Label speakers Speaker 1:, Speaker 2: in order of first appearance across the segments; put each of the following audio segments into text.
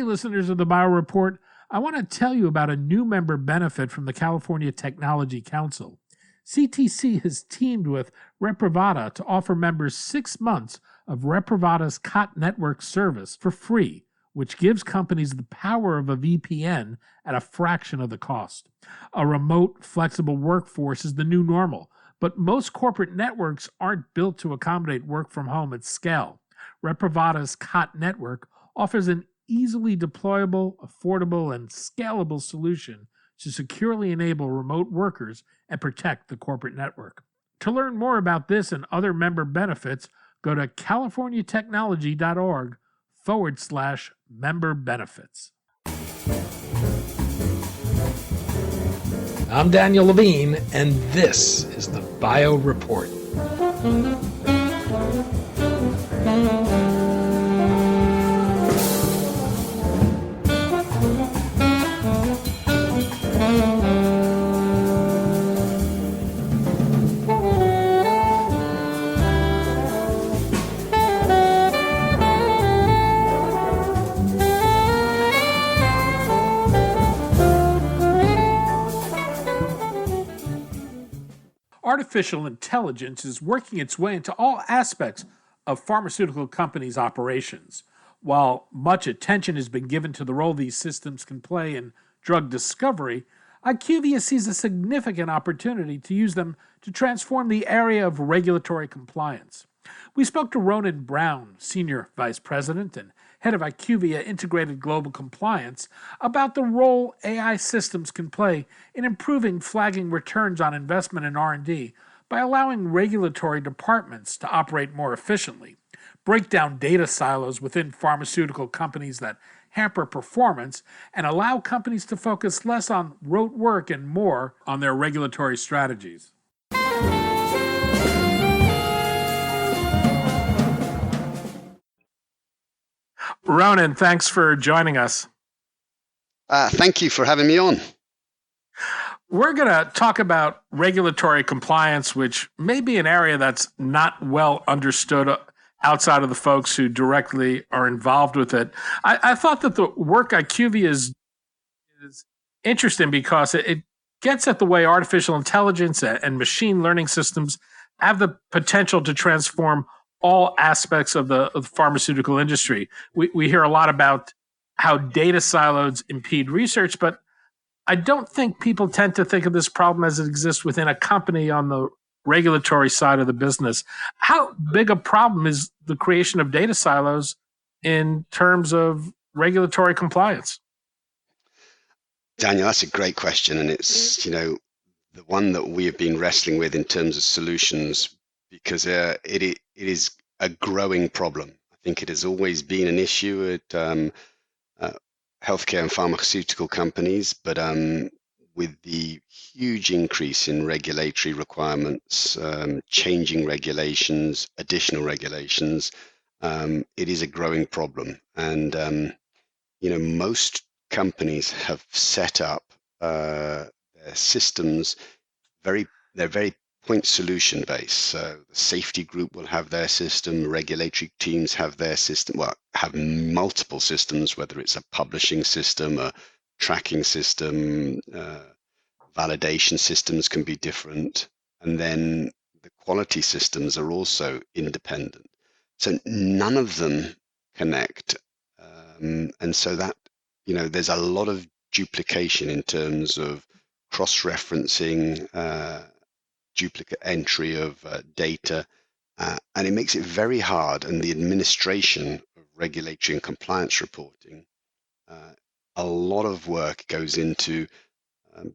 Speaker 1: listeners of the Bio Report, I want to tell you about a new member benefit from the California Technology Council. CTC has teamed with Reprivata to offer members 6 months of Reprivata's COT network service for free, which gives companies the power of a VPN at a fraction of the cost. A remote, flexible workforce is the new normal, but most corporate networks aren't built to accommodate work from home at scale. Reprivata's COT network offers an easily deployable, affordable, and scalable solution to securely enable remote workers and protect the corporate network. To learn more about this and other member benefits, go to californiatechnology.org/member benefits. I'm Daniel Levine, and this is the Bio Report. Artificial intelligence is working its way into all aspects of pharmaceutical companies' operations. While much attention has been given to the role these systems can play in drug discovery, IQVIA sees a significant opportunity to use them to transform the area of regulatory compliance. We spoke to Ronan Brown, Senior Vice President and Head of IQVIA Integrated Global Compliance, about the role AI systems can play in improving flagging returns on investment in R&D by allowing regulatory departments to operate more efficiently, break down data silos within pharmaceutical companies that hamper performance, and allow companies to focus less on rote work and more on their regulatory strategies. Ronan, thanks for joining us.
Speaker 2: Thank you for having me on.
Speaker 1: We're going to talk about regulatory compliance, which may be an area that's not well understood outside of the folks who directly are involved with it. I thought that the work IQVIA is interesting because it gets at the way artificial intelligence and machine learning systems have the potential to transform all aspects of the pharmaceutical industry. We hear a lot about how data silos impede research, but I don't think people tend to think of this problem as it exists within a company on the regulatory side of the business. How big a problem is the creation of data silos in terms of regulatory compliance?
Speaker 2: Daniel, that's a great question, and it's the one that we have been wrestling with in terms of solutions, because it is a growing problem. I think it has always been an issue at healthcare and pharmaceutical companies, but with the huge increase in regulatory requirements, changing regulations, additional regulations, it is a growing problem. And most companies have set up their systems they're very point solution based. So the safety group will have their system, regulatory teams have their system, have multiple systems, whether it's a publishing system, a tracking system, validation systems can be different. And then the quality systems are also independent. So none of them connect. And so that, there's a lot of duplication in terms of cross-referencing, duplicate entry of data, and it makes it very hard. And the administration of regulatory and compliance reporting, a lot of work goes into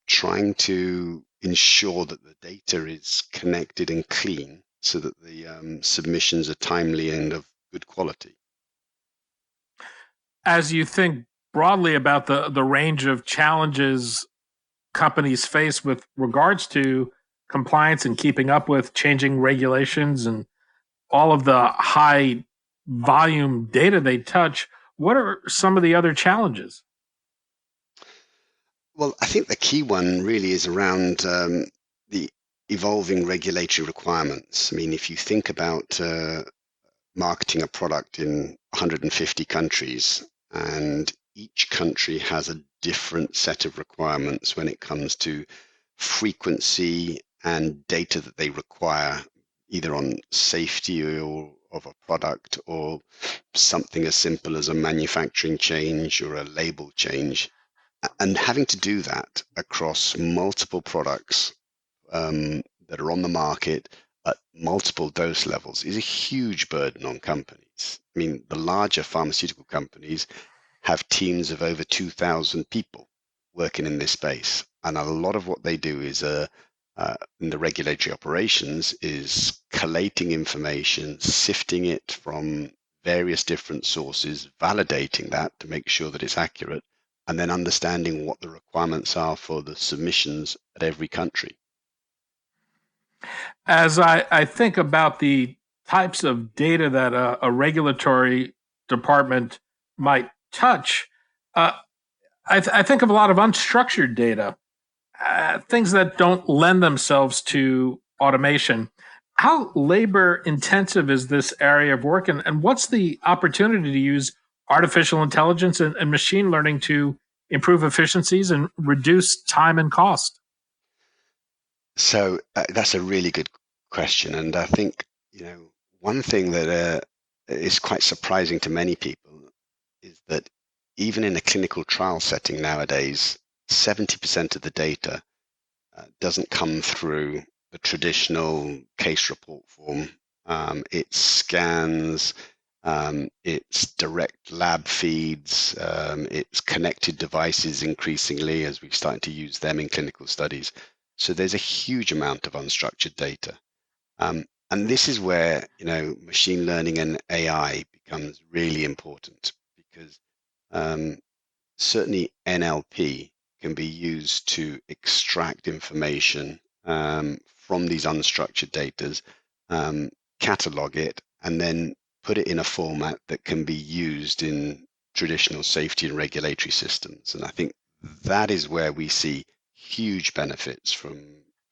Speaker 2: trying to ensure that the data is connected and clean so that the submissions are timely and of good quality.
Speaker 1: As you think broadly about the range of challenges companies face with regards to compliance and keeping up with changing regulations and all of the high volume data they touch, what are some of the other challenges?
Speaker 2: Well, I think the key one really is around the evolving regulatory requirements. I mean, if you think about marketing a product in 150 countries, and each country has a different set of requirements when it comes to frequency and data that they require, either on safety or of a product or something as simple as a manufacturing change or a label change. And having to do that across multiple products that are on the market at multiple dose levels is a huge burden on companies. I mean, the larger pharmaceutical companies have teams of over 2,000 people working in this space. And a lot of what they do is in the regulatory operations is collating information, sifting it from various different sources, validating that to make sure that it's accurate, and then understanding what the requirements are for the submissions at every country.
Speaker 1: As I think about the types of data that a regulatory department might touch, uh, I think of a lot of unstructured data, things that don't lend themselves to automation. How labor intensive is this area of work, and what's the opportunity to use artificial intelligence and machine learning to improve efficiencies and reduce time and cost?
Speaker 2: So that's a really good question, and I think one thing that is quite surprising to many people is that even in a clinical trial setting nowadays, 70% of the data doesn't come through the traditional case report form. It's scans, it's direct lab feeds, it's connected devices increasingly as we're starting to use them in clinical studies. So there's a huge amount of unstructured data. And this is where, machine learning and AI becomes really important because certainly NLP can be used to extract information from these unstructured data, catalog it, and then put it in a format that can be used in traditional safety and regulatory systems. And I think that is where we see huge benefits from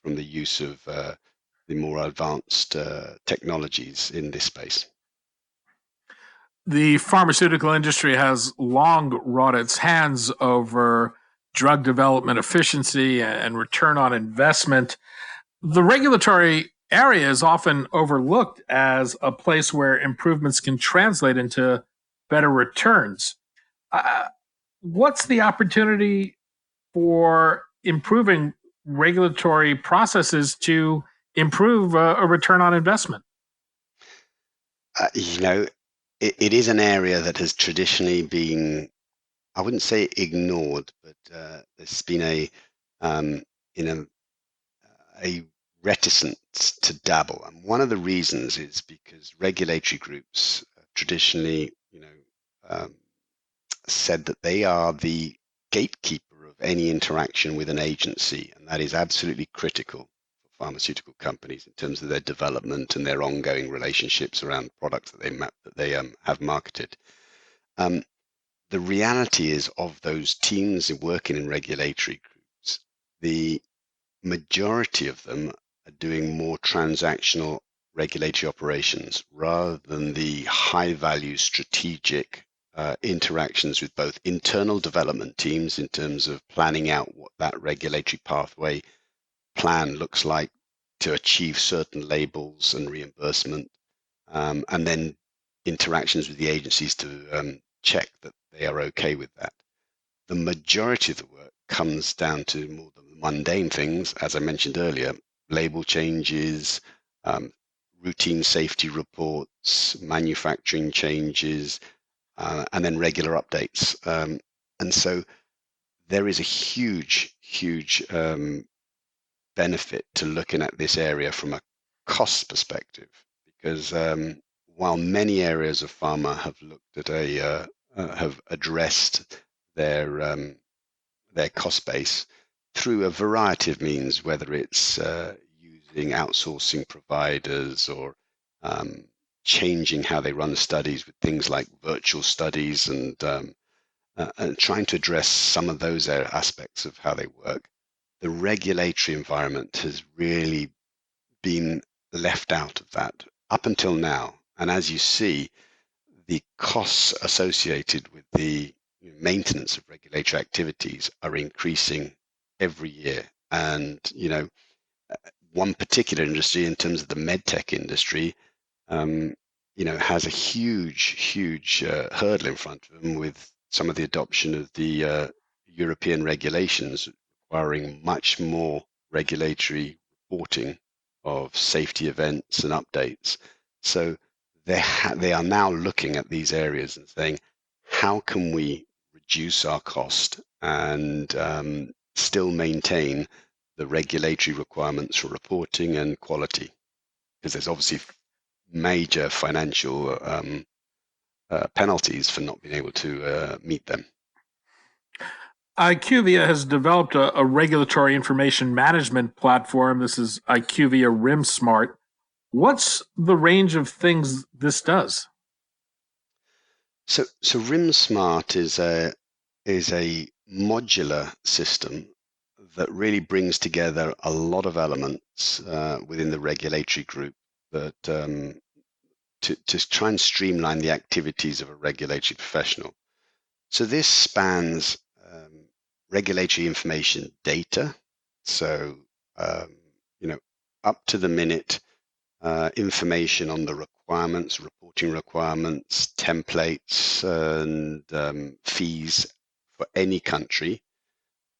Speaker 2: the use of the more advanced technologies in this space.
Speaker 1: The pharmaceutical industry has long run its hands over drug development efficiency and return on investment. The regulatory area is often overlooked as a place where improvements can translate into better returns. Uh, what's the opportunity for improving regulatory processes to improve a return on investment?
Speaker 2: Uh, you know, it is an area that has traditionally been, I wouldn't say ignored, but there's been um, you know, a reticence to dabble. And one of the reasons is because regulatory groups traditionally, um, said that they are the gatekeeper of any interaction with an agency, and that is absolutely critical for pharmaceutical companies in terms of their development and their ongoing relationships around products that they have marketed. Um, the reality is of those teams working in regulatory groups, the majority of them are doing more transactional regulatory operations rather than the high value strategic interactions with both internal development teams in terms of planning out what that regulatory pathway plan looks like to achieve certain labels and reimbursement, and then interactions with the agencies to check that they are okay with that. The majority of the work comes down to more the mundane things, as I mentioned earlier, label changes, routine safety reports, manufacturing changes, and then regular updates. And so there is a huge benefit to looking at this area from a cost perspective, because while many areas of pharma have looked at have addressed their cost base through a variety of means, whether it's using outsourcing providers or um, changing how they run studies with things like virtual studies and trying to address some of those aspects of how they work. The regulatory environment has really been left out of that up until now. And as you see, the costs associated with the maintenance of regulatory activities are increasing every year. And, one particular industry in terms of the medtech industry, um, has a huge hurdle in front of them with some of the adoption of the European regulations requiring much more regulatory reporting of safety events and updates. So they are now looking at these areas and saying, how can we reduce our cost and still maintain the regulatory requirements for reporting and quality? Because there's obviously major financial penalties for not being able to meet them.
Speaker 1: IQVIA has developed a regulatory information management platform. This is IQVIA RimSmart. What's the range of things this does?
Speaker 2: So RimSmart is a modular system that really brings together a lot of elements within the regulatory group that to try and streamline the activities of a regulatory professional. So this spans regulatory information data, so um, up to the minute information on the requirements, reporting requirements, templates, and fees for any country,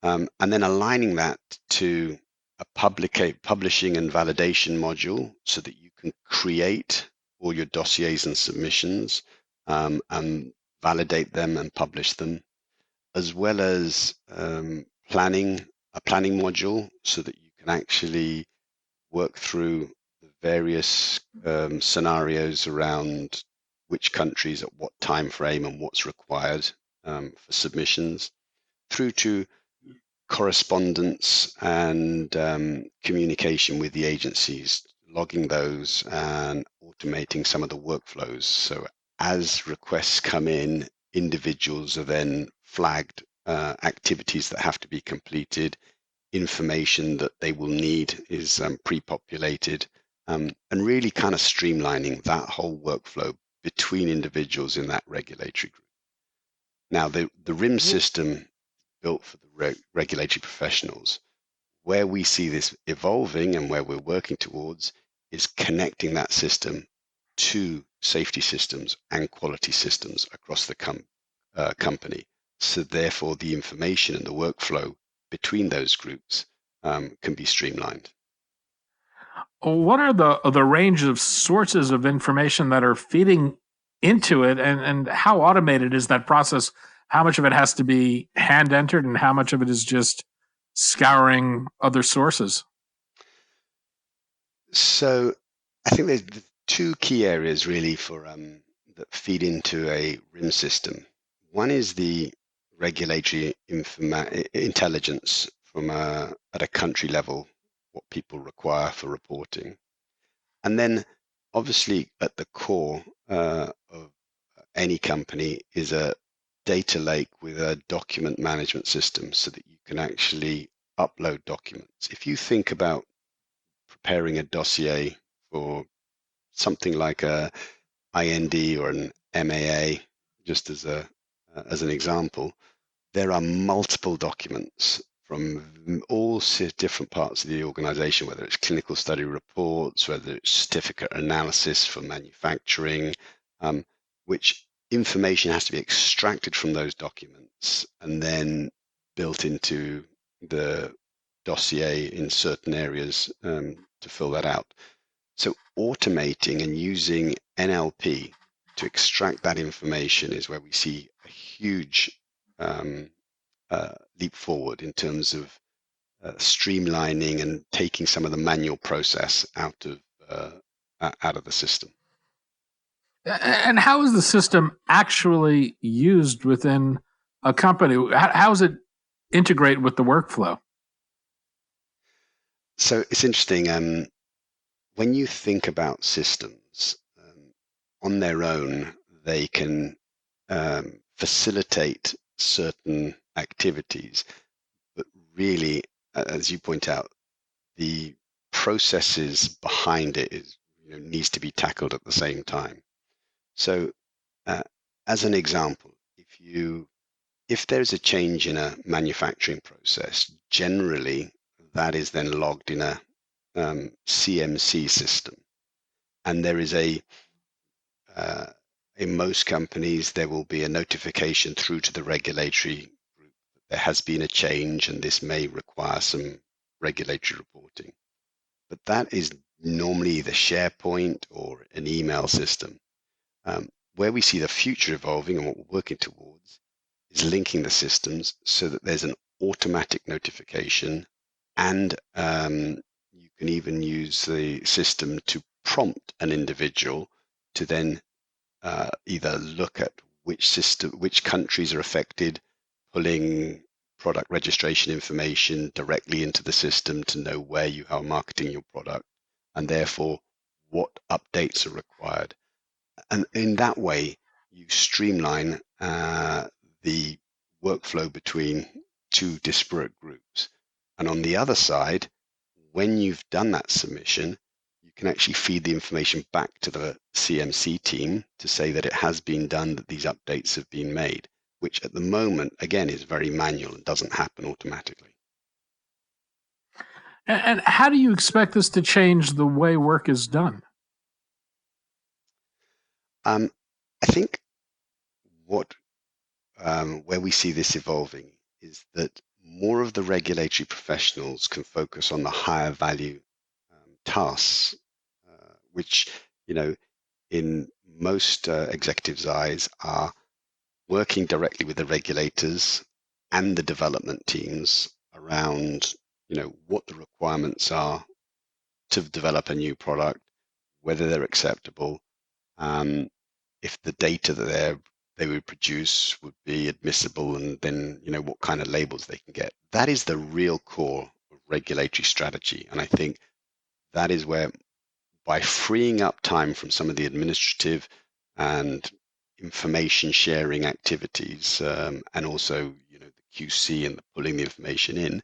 Speaker 2: and then aligning that to a publishing and validation module so that you can create all your dossiers and submissions and validate them and publish them, as well as a planning module so that you can actually work through the various scenarios around which countries at what time frame and what's required for submissions, through to correspondence and communication with the agencies, logging those and automating some of the workflows. So as requests come in, individuals are then flagged activities that have to be completed, information that they will need is pre-populated, and really kind of streamlining that whole workflow between individuals in that regulatory group. Now, the RIM system built for the regulatory professionals, where we see this evolving and where we're working towards is connecting that system to safety systems and quality systems across the company. So therefore, the information and the workflow between those groups can be streamlined.
Speaker 1: What are the range of sources of information that are feeding into it, and how automated is that process? How much of it has to be hand entered, and how much of it is just scouring other sources?
Speaker 2: So I think there's two key areas really for that feed into a RIM system. One is the regulatory intelligence from at a country level, what people require for reporting, and then obviously at the core of any company is a data lake with a document management system so that you can actually upload documents. If you think about preparing a dossier for something like a IND or an MAA, just as an example, there are multiple documents from all different parts of the organization, whether it's clinical study reports, whether it's certificate analysis for manufacturing, which information has to be extracted from those documents and then built into the dossier in certain areas to fill that out. So automating and using NLP to extract that information is where we see a huge leap forward in terms of streamlining and taking some of the manual process out of the system.
Speaker 1: And how is the system actually used within a company? How does it integrate with the workflow?
Speaker 2: So it's interesting. When you think about systems on their own, they can facilitate certain activities, but really, as you point out, the processes behind it needs to be tackled at the same time. So, as an example, if you if there's a change in a manufacturing process, generally that is then logged in a CMC system. And there is uh, in most companies, there will be a notification through to the regulatory group that there has been a change and this may require some regulatory reporting. But that is normally either SharePoint or an email system. Where we see the future evolving and what we're working towards is linking the systems so that there's an automatic notification, and you can even use the system to prompt an individual to then either look at which countries are affected, pulling product registration information directly into the system to know where you are marketing your product, and therefore what updates are required. And in that way, you streamline the workflow between two disparate groups. And on the other side, when you've done that submission, you can actually feed the information back to the CMC team to say that it has been done, that these updates have been made, which at the moment, again, is very manual and doesn't happen automatically.
Speaker 1: And how do you expect this to change the way work is done?
Speaker 2: I think what where we see this evolving is that more of the regulatory professionals can focus on the higher value tasks, which, you know, in most executives' eyes are working directly with the regulators and the development teams around, what the requirements are to develop a new product, whether they're acceptable, um, if the data that they would produce would be admissible, and then what kind of labels they can get. That is the real core of regulatory strategy, and I think that is where, by freeing up time from some of the administrative and information sharing activities, and also the QC and the pulling the information in,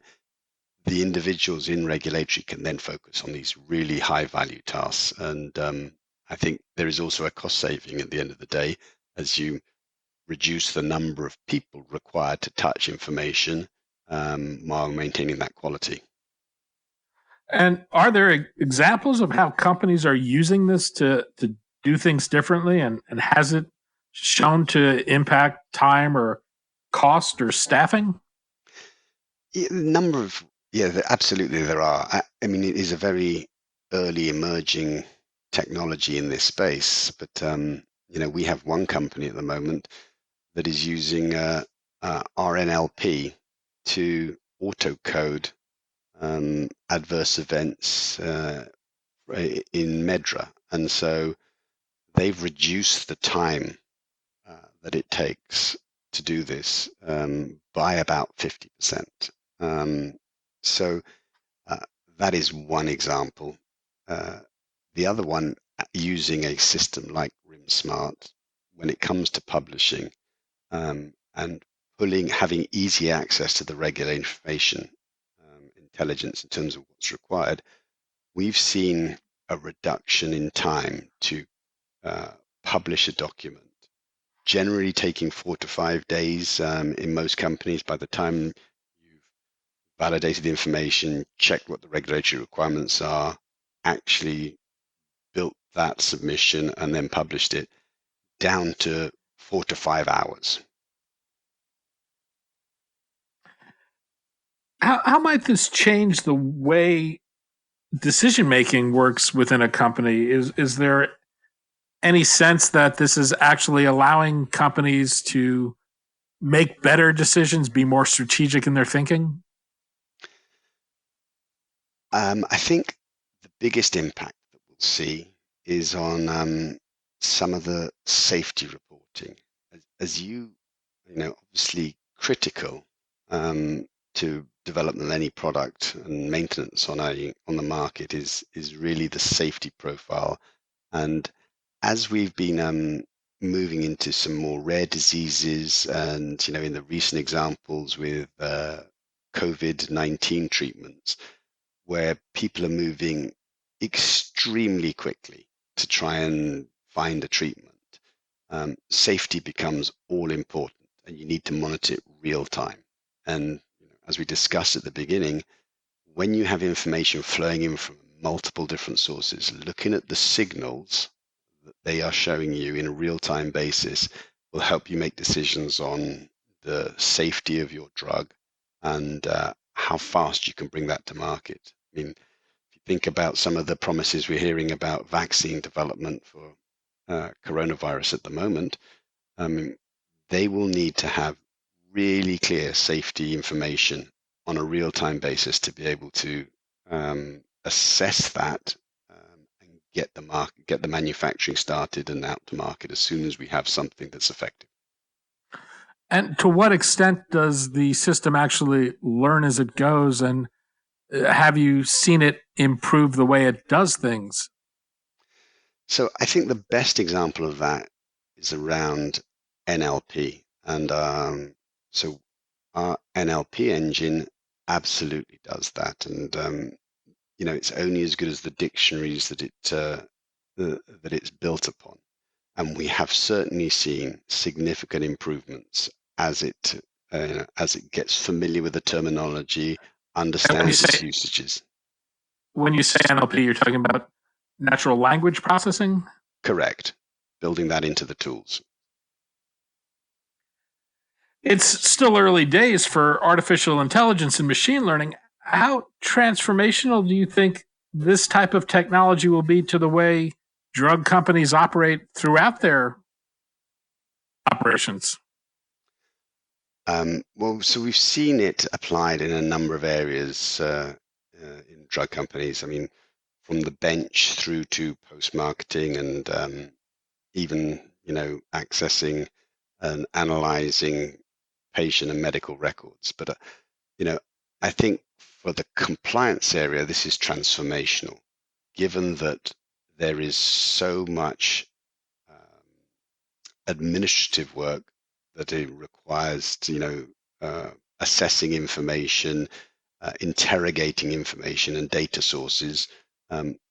Speaker 2: the individuals in regulatory can then focus on these really high value tasks. And I think there is also a cost saving at the end of the day as you reduce the number of people required to touch information, while maintaining that quality.
Speaker 1: And are there examples of how companies are using this to do things differently? And has it shown to impact time or cost or staffing?
Speaker 2: Yeah, absolutely there are. I mean, it is a very early emerging technology in this space, but we have one company at the moment that is using RNLP to auto code adverse events in Medra, and so they've reduced the time that it takes to do this by about 50%. So that is one example. The other one, using a system like RimSmart, when it comes to publishing, and having easy access to the regular information, intelligence in terms of what's required, we've seen a reduction in time to publish a document, generally taking 4 to 5 days in most companies. By the time you've validated the information, checked what the regulatory requirements are, actually built that submission, and then published it, down to 4 to 5 hours.
Speaker 1: How might this change the way decision making works within a company? Is there any sense that this is actually allowing companies to make better decisions, be more strategic in their thinking?
Speaker 2: I think the biggest impact that we'll see is on some of the safety reporting, as obviously critical to development of any product and maintenance on the market is really the safety profile. And as we've been moving into some more rare diseases, and in the recent examples with COVID-19 treatments, where people are moving extremely quickly to try and find a treatment, safety becomes all important. and you need to monitor it real time. And as we discussed at the beginning, when you have information flowing in from multiple different sources, looking at the signals that they are showing you in a real-time basis will help you make decisions on the safety of your drug and how fast you can bring that to market. I mean, if you think about some of the promises we're hearing about vaccine development for coronavirus at the moment, they will need to have really clear safety information on a real-time basis to be able to assess that and get the manufacturing started and out to market as soon as we have something that's effective.
Speaker 1: And to what extent does the system actually learn as it goes? And have you seen it improve the way it does things?
Speaker 2: So I think the best example of that is around NLP. And so our NLP engine absolutely does that. And it's only as good as the dictionaries that it's built upon. And we have certainly seen significant improvements as it gets familiar with the terminology, understands its usages.
Speaker 1: When you say NLP, you're talking about natural language processing?
Speaker 2: Correct. Building that into the tools.
Speaker 1: It's still early days for artificial intelligence and machine learning. How transformational do you think this type of technology will be to the way drug companies operate throughout their operations?
Speaker 2: Well, so we've seen it applied in a number of areas in drug companies. I mean, from the bench through to post-marketing and even, accessing and analyzing patient and medical records. But, I think for the compliance area, this is transformational, given that there is so much administrative work that it requires to, assessing information, interrogating information and data sources,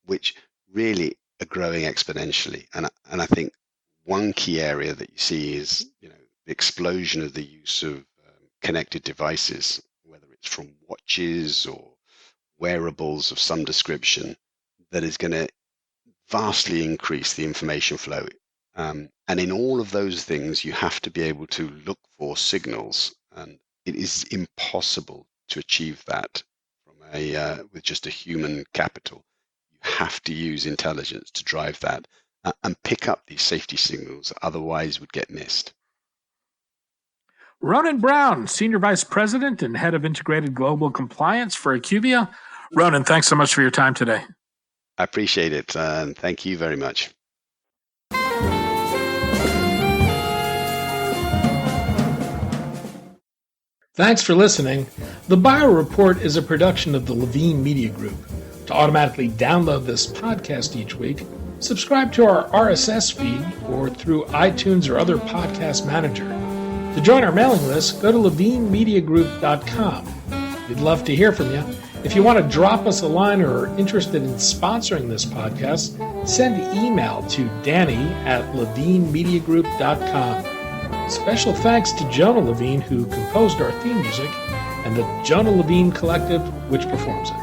Speaker 2: which really are growing exponentially. And I think one key area that you see is, the explosion of the use of connected devices, whether it's from watches or wearables of some description, that is going to vastly increase the information flow. And in all of those things, you have to be able to look for signals, and it is impossible to achieve that from with just a human capital. You have to use intelligence to drive that and pick up these safety signals, otherwise would get missed.
Speaker 1: Ronan Brown, Senior Vice President and Head of Integrated Global Compliance for IQVIA. Ronan, thanks so much for your time today.
Speaker 2: I appreciate it. Thank you very much.
Speaker 1: Thanks for listening. The Bio Report is a production of the Levine Media Group. To automatically download this podcast each week, subscribe to our RSS feed or through iTunes or other podcast manager. To join our mailing list, go to levinemediagroup.com. We'd love to hear from you. If you want to drop us a line or are interested in sponsoring this podcast, send an email to danny@levinemediagroup.com. Special thanks to Jonah Levine, who composed our theme music, and the Jonah Levine Collective, which performs it.